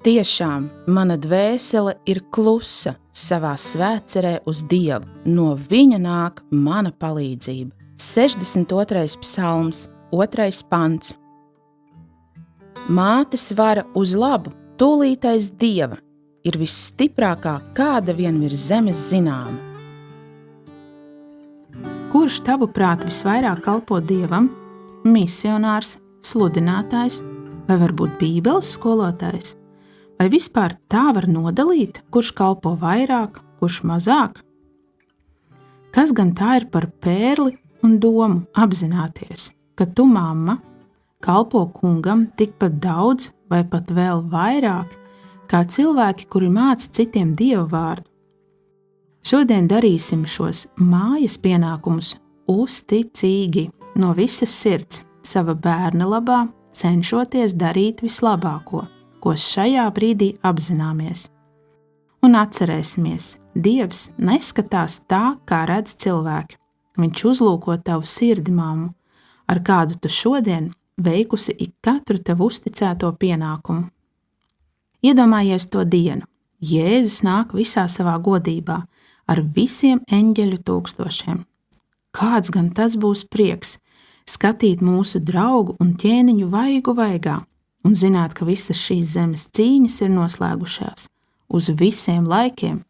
Tiešām mana dvēsele ir klusa savā svētcerē uz Dievu, no viņa nāk mana palīdzība. 62. psalms, 2. pants. Mātes vara uz labu, tūlītais Dieva, ir visstiprākā, kāda vien ir zemes zināma. Kurš tavuprāt visvairāk kalpo Dievam? Misionārs, sludinātājs vai varbūt Bībeles skolotājs? Vai vispār tā var nodalīt, kurš kalpo vairāk, kurš mazāk? Kas gan tā ir par pērli un domu apzināties, ka tu, mamma, kalpo kungam tikpat daudz vai pat vēl vairāk, kā cilvēki, kuri māca citiem Dieva vārdu? Šodien darīsim šos mājas pienākumus uzticīgi, no visas sirds, sava bērna labā, cenšoties darīt vislabāko, ko šajā brīdī apzināmies. Un atcerēsimies, Dievs neskatās tā, kā redz cilvēki. Viņš uzlūko tavu sirdi, mammu, ar kādu tu šodien veikusi ik katru tev uzticēto pienākumu. Iedomājies to dienu. Jēzus nāk visā savā godībā, ar visiem eņģeļu tūkstošiem. Kāds gan tas būs prieks, skatīt mūsu draugu un ķēniņu vaigu vaigā, un zināt, ka visas šīs zemes cīņas ir noslēgušās uz visiem laikiem.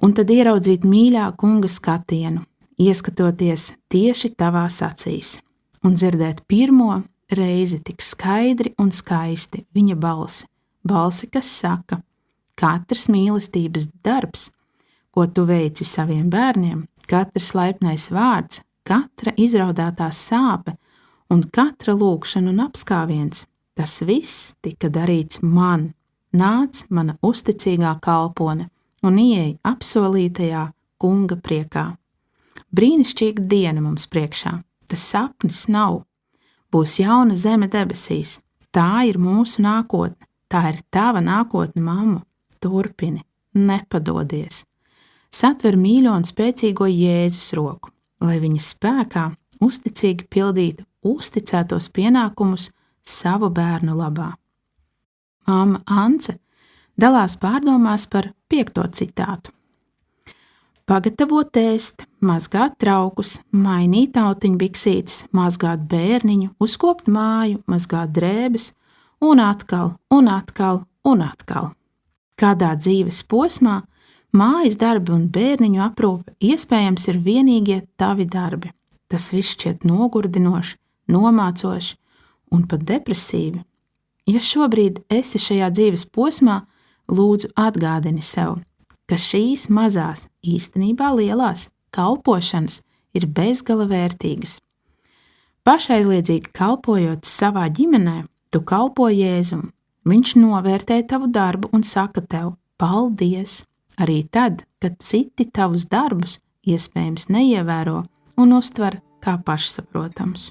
Un tad ieraudzīt mīļā kunga skatienu, ieskatoties tieši tavās acīs, un dzirdēt pirmo reizi tik skaidri un skaisti viņa balsi, kas saka, katrs mīlestības darbs, ko tu veici saviem bērniem, katrs laipnais vārds, katra izraudātā sāpe un katra lūkšana un apskāviens, tas viss tika darīts man. Nāc mana uzticīgā kalpone un ieej apsolītajā kunga priekā. Brīnišķīga diena mums priekšā. Tas sapnis nav. Būs jauna zeme debesīs. Tā ir mūsu nākotne. Tā ir tava nākotne, mammu. Turpini, nepadodies. Satver mīļo un spēcīgo Jēzus roku, lai viņa spēkā uzticīgi pildītu uzticētos pienākumus savu bērnu labā. Māma Ance dalās pārdomās par 5. citātu. Pagatavot ēst, mazgāt traukus, mainīt tautiņbiksītes, mazgāt bērniņu, uzkopt māju, mazgāt drēbes un atkal, un atkal, un atkal. Kādā dzīves posmā mājas darbi un bērniņu aprūpe iespējams ir vienīgie tavi darbi. Tas viss šķiet nogurdinoši, nomācoši un pat depresīvi. Ja šobrīd esi šajā dzīves posmā, lūdzu atgādini sev, ka šīs mazās, īstenībā lielās kalpošanas ir bezgala vērtīgas. Pašaizliedzīgi kalpojot savā ģimenē, tu kalpo Jēzum. Viņš novērtē tavu darbu un saka tev paldies, arī tad, kad citi tavus darbus iespējams neievēro un uztver kā pašsaprotams.